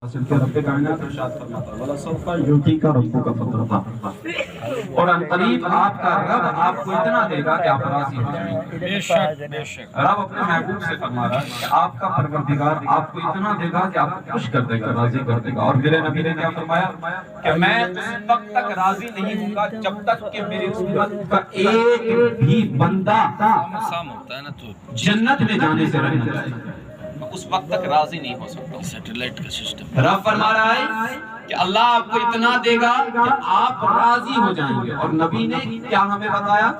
رب کائنات ارشاد فرماتا ہے وَلَسَوْفَ يُعْطِيكَ رَبُّكَ فَتَرْضَىٰ، اور عنقریب آپ کا رب آپ کو اتنا دے گا کہ آپ راضی ہو جائیں گے۔ بے شک بے شک رب اپنے محبوب سے فرما رہا ہے کہ آپ کا پروردگار آپ کو اتنا دے گا کہ آپ کو خوش کر دے گا، راضی کر دے گا۔ اور میرے نبی نے کیا فرمایا کہ میں اس وقت تک راضی نہیں ہوں گا جب تک کہ میری امت کا ایک بھی بندہ سام ہوتا ہے نا تو جنت میں جانے سے رہ نہ جائے، اس وقت تک راضی نہیں ہو سکتا۔ سیٹلائٹ کا سسٹم رب فرما رہا ہے کہ اللہ آپ کو اتنا دے گا کہ آپ راضی ہو جائیں گے۔ اور نبی نے کیا ہمیں بتایا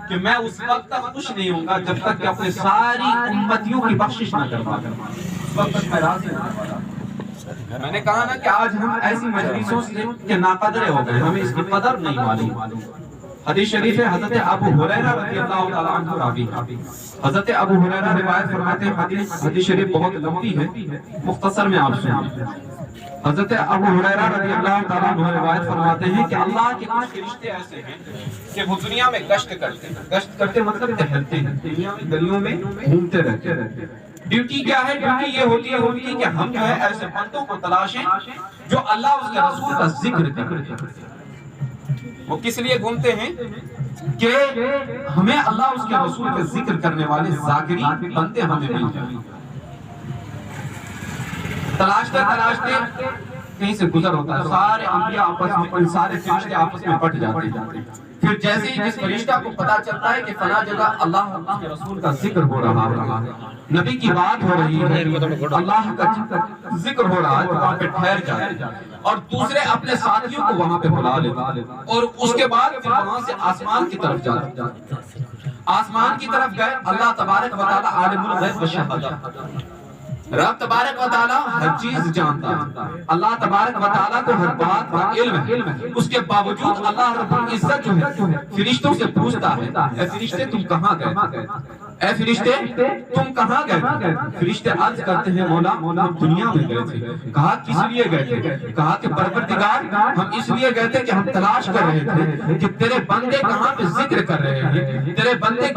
کہ میں اس وقت تک خوش نہیں ہوں گا جب تک کہ اپنے ساری امتیوں کی بخشش نہ کروا دوں، اس وقت تک میں راضی نہیں ہوں گا۔ میں نے کہا نا کہ آج ہم ایسی مجلسوں سے کہ ناقدرے ہو گئے، ہمیں اس کی قدر نہیں معلوم۔ حدیث شریف ہے حضرت ابو ہریرہ رضی اللہ تعالیٰ عنہ راوی، حضرت ابو ہریرہ روایت فرماتے ہیں، حدیث شریف بہت لمبی ہے، مختصر میں آپ سنیں۔ حضرت ابو ہریرہ رضی اللہ تعالیٰ عنہ روایت فرماتے ہیں کہ اللہ کے کچھ فرشتے ایسے ہیں کہ وہ دنیا میں گشت کرتے ہیں، گشت کرتے مطلب ٹہلتے ہیں، دنیا میں گلیوں میں گھومتے رہتے ہیں۔ ڈیوٹی کیا ہے؟ ڈیوٹی یہ ہوتی ہے کہ ہم جو ہے ایسے بندوں کو تلاشیں جو اللہ اس کے رسول کا ذکر کریں۔ وہ کس لیے گھومتے ہیں؟ کہ ہمیں اللہ اس کے رسول کے ذکر کرنے والے ذاکرین بندے ہمیں مل جائیں۔ تلاشتے تلاشتے کہیں سے گزر ہوتا ہے، سارے انبیاء آپس میں، سارے فرشتے آپس میں بٹ جاتے ہیں۔ پھر جیسے ہی جس فرشتہ کو پتا چلتا ہے کہ فلاں جگہ اللہ کے رسول کا ذکر ہو رہا ہے، نبی کی بات ہو رہی ہے، اللہ کا ذکر ہو رہا ہے، تو وہاں پہ ٹھہر جائے اور دوسرے اپنے ساتھیوں کو وہاں پہ بلا لیتے اور اس کے بعد پھر وہاں سے آسمان کی طرف جاتے۔ آسمان کی طرف گئے، اللہ تبارک و تعالی عالم الغیب و شہادہ، رب تبارک و تعالی ہر چیز جانتا ہے، اللہ تبارک و تعالی کو ہر بات کا علم ہے۔ اس کے باوجود اللہ رب العزت جو ہے فرشتوں سے پوچھتا ہے، اے فرشتے تم کہاں گئے؟ اے فرشتے تم کہاں گئے؟ فرشتے عرض کرتے ہیں مولا ہم دنیا میں گئے تھے۔ کہا کس لیے گئے تھے؟ کہا کہ پروردگار ہم اس لیے گئے تھے کہ ہم تلاش کر رہے تھے کہ تیرے بندے کہاں پہ ذکر کر رہے ہیں، تیرے بندے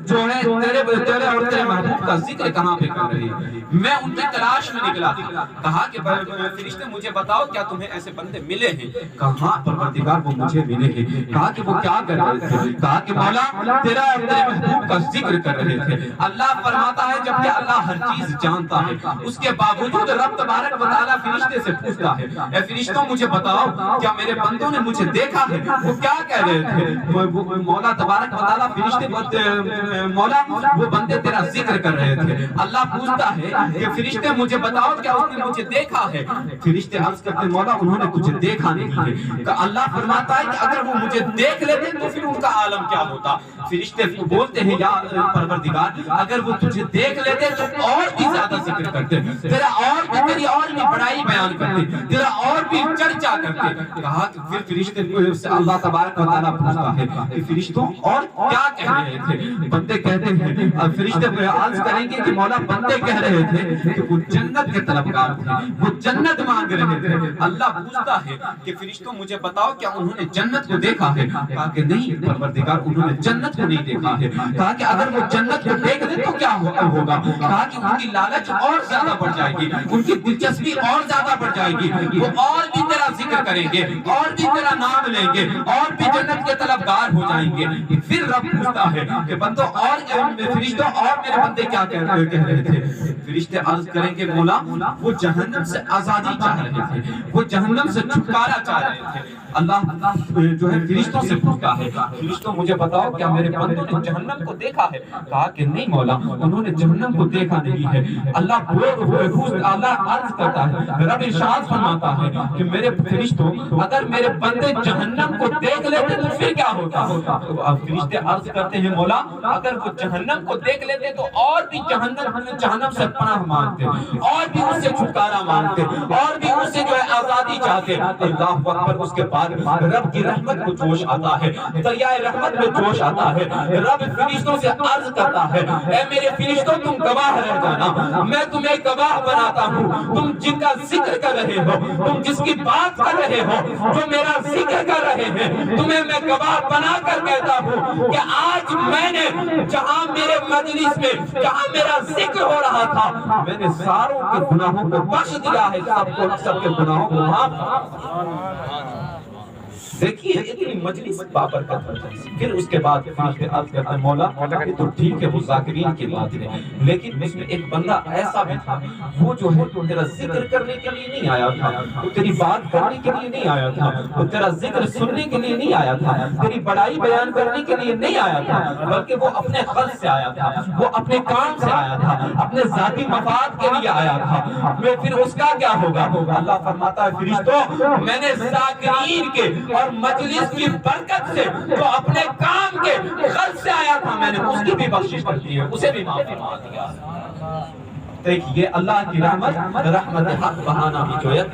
جو ہیں تیرے اور تیرے محبوب کا ذکر کہاں پہ کر رہے ہیں، میں ان کی تلاش میں نکلا تھا۔ کہا کہ فرشتے مجھے بتاؤ کیا تمہیں ایسے بندے ملے ہیں؟ کہا پروردگار وہ مجھے ملے ہیں۔ کہا کہ وہ کیا کر رہے تھے؟ کہا کہ مولا تیرا اور تیرے محبوب کا ذکر کر رہے تھے۔ اللہ فرماتا ہے جبکہ اللہ ہر چیز جانتا ہے، اس کے باوجود رب تبارک و تعالی فرشتے سے پوچھتا ہے، اے فرشتوں مجھے بتاؤ کیا میرے بندوں نے مجھے دیکھا ہے؟ وہ کیا کہہ رہے تھے؟ مولا تبارک و تعالی فرشتے مولا وہ بندے تیرا ذکر کر رہے تھے۔ اللہ پوچھتا ہے کہ فرشتے مجھے بتاؤ کیا اس نے مجھے دیکھا ہے؟ فرشتے عرض کرتے مولا انہوں نے تجھے دیکھا نہیں ہے۔ کہ اللہ فرماتا ہے کہ اگر وہ مجھے دیکھ لیتے تو پھر ان کا عالم کیا ہوتا؟ فرشتے بولتے ہیں یا پروردگار اگر وہ تجھے دیکھ لیتے تو اور بھی زیادہ ذکر کرتے، تیرا اور بھی تیری اور بھی بڑائی بیان کرتے، تیرا اور بھی چرچا کرتے۔ کہا کہ پھر فرشتے سے اللہ تبارک و تعالیٰ پوچھتا ہے کہ فرشتوں اور کیا کہہ رہے تھے؟ بندے کہتے ہیں، فرشتے عرض کریں گے کہ مولا بندے کہہ رہے تھے کہ وہ جنت کے طلبگار تھے، وہ جنت مانگ رہے تھے۔ اللہ پوچھتا ہے کہ فرشتوں مجھے بتاؤ کیا انہوں نے جنت کو دیکھا ہے؟ کہا کہ نہیں پروردگار انہوں نے جنت کو نہیں دیکھا ہے۔ کہا کہ اگر وہ جنت کو دیکھ لیں تو کیا ہوگا؟ کہا کہ ان کی لالچ اور زیادہ بڑھ جائے گی، ان کی دلچسپی اور زیادہ بڑھ جائے گی، وہ اور بھی تیرا ذکر کریں گے، اور بھی تیرا نام لیں گے، اور بھی جنت کے طلبگار ہو جائیں گے۔ پھر رب پوچھتا ہے کہ بندوں اور فرشتوں اور میرے بندے کیا کہہ رہے تھے؟ فرشتے عرض کریں گے مولا وہ جہنم سے آزادی چاہ رہے تھے، وہ جہنم سے چھٹکارا چاہ رہے تھے۔ اللہ جو ہے فرشتوں سے پوچھتا ہے فرشتوں مجھے بتاؤ کیا میرے بندوں نے جہنم کو دیکھا ہے؟ کہا کہ نہیں مولا انہوں نے جہنم کو دیکھا نہیں ہے۔ اللہ عرض کرتا ہے، رب ارشاد فرماتا ہے کہ میرے فرشتوں اگر میرے بندے جہنم کو دیکھ لیتے تو پھر کیا ہوتا؟ فرشتے عرض کرتے ہیں مولا اگر وہ جہنم کو دیکھ لیتے تو اور بھی جہنم سے پناہ مانگتے، اور بھی اس سے چھٹکارا مانگتے، اور بھی اس سے جو ہے آزادی چاہتے ہیں، اللہ اکبر، اس کے بعد رب کی رحمت کو جوش آتا ہے، دریائے رحمت میں جوش آتا ہے، رب فرشتوں سے عرض کرتا ہے اے میرے فرشتوں تم گواہ رہ جانا، میں تمہیں گواہ بناتا ہوں، تم جن کا ذکر کر رہے ہو، تم جس کی بات کر رہے ہو، جو میرا ذکر کر رہے ہیں، تمہیں میں گواہ بنا کر کہتا ہوں کہ آج میں نے جہاں میرے مجلس میں جہاں میرا ذکر ہو رہا تھا، میں نے ساروں کے گناہوں کو بخش دیا ہے، سب کے گناہوں کو معاف۔ دیکھیے اتنی مجلس بابرکت ہوتی ہے۔ پھر اس کے بعد فرشتے عرض کرتے ہیں مولا یہ تو ٹھیک ہے وہ ذاکرین کی بات ہے، لیکن اس میں ایک بندہ ایسا بھی تھا وہ جو ہے تیرا ذکر کرنے کے لیے نہیں آیا تھا، وہ تیری بات کرنے کے لیے نہیں آیا تھا، وہ تیرا ذکر سننے کے لیے نہیں آیا تھا، تیری بڑائی بیان کرنے کے لیے نہیں آیا تھا، بلکہ وہ اپنے قلب سے آیا تھا، وہ اپنے کام سے آیا تھا، اپنے ذاتی مفاد کے لیے آیا تھا۔ پھر اس کا کیا ہوگا؟ اللہ فرماتا ہے فرشتوں میں نے ذاکرین کے اور مجلس کی برکت سے جو اپنے کام کے غرض سے آیا تھا میں نے اس کی بھی بخشش کر دی ہے، اسے بھی معاف فرما دیا۔ دیکھیے اللہ کی رحمت حق بہانا بھی چویت،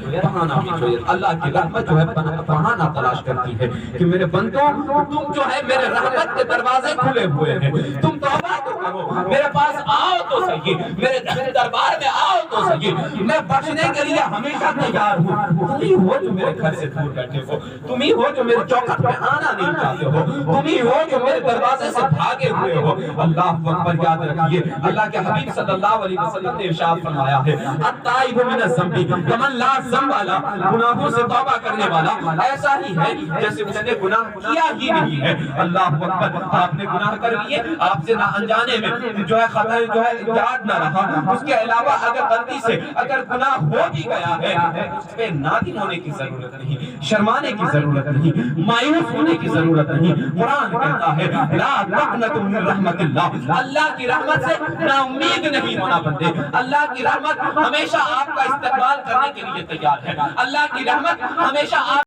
اللہ کی رحمت جو ہے بہانا تلاش کرتی ہے کہ میرے بندوں تم جو ہے میرے رحمت کے دروازے کھلے ہوئے ہیں، تم توبہ تو کرو، میرے پاس آؤ تو صحیح، میرے دربار میں آؤ تو صحیح، میں بخشنے کے لیے ہمیشہ تیار ہوں۔ تم ہی ہو جو میرے گھر سے دور بیٹھے ہو، تم ہی ہو جو میرے چوکھٹ پہ آنا نہیں چاہتے ہو، تم ہی ہو جو میرے دروازے سے بھاگے ہوئے ہو۔ اللہ اکبر، یاد رکھیے اللہ کے حبیب صلی اللہ علیہ وسلم نے ارشاد فرمایا ہے التائب من الذنب کمن لا ذنب لا، گناہوں سے توبہ کرنے والا ایسا ہی ہے جیسے اس نے گناہ کیا ہی نہیں ہے۔ اللہ اکبر، آپ نے گناہ کر لیے، آپ سے نہ انجانے میں جو ہے خطا جو ہے یاد نہ رہا، اس کے علاوہ اگر غلطی سے اگر گناہ ہو بھی گیا ہے اس پہ نادم ہونے کی ضرورت نہیں، شرمانے کی ضرورت نہیں، مایوس ہونے کی ضرورت نہیں۔ قرآن کہتا ہے لا تقنطوا من رحمت اللہ، اللہ کی رحمت سے نا امید نہیں ہونا بندے، اللہ کی رحمت ہمیشہ آپ کا استقبال کرنے کے لیے تیار ہے، اللہ کی رحمت ہمیشہ آپ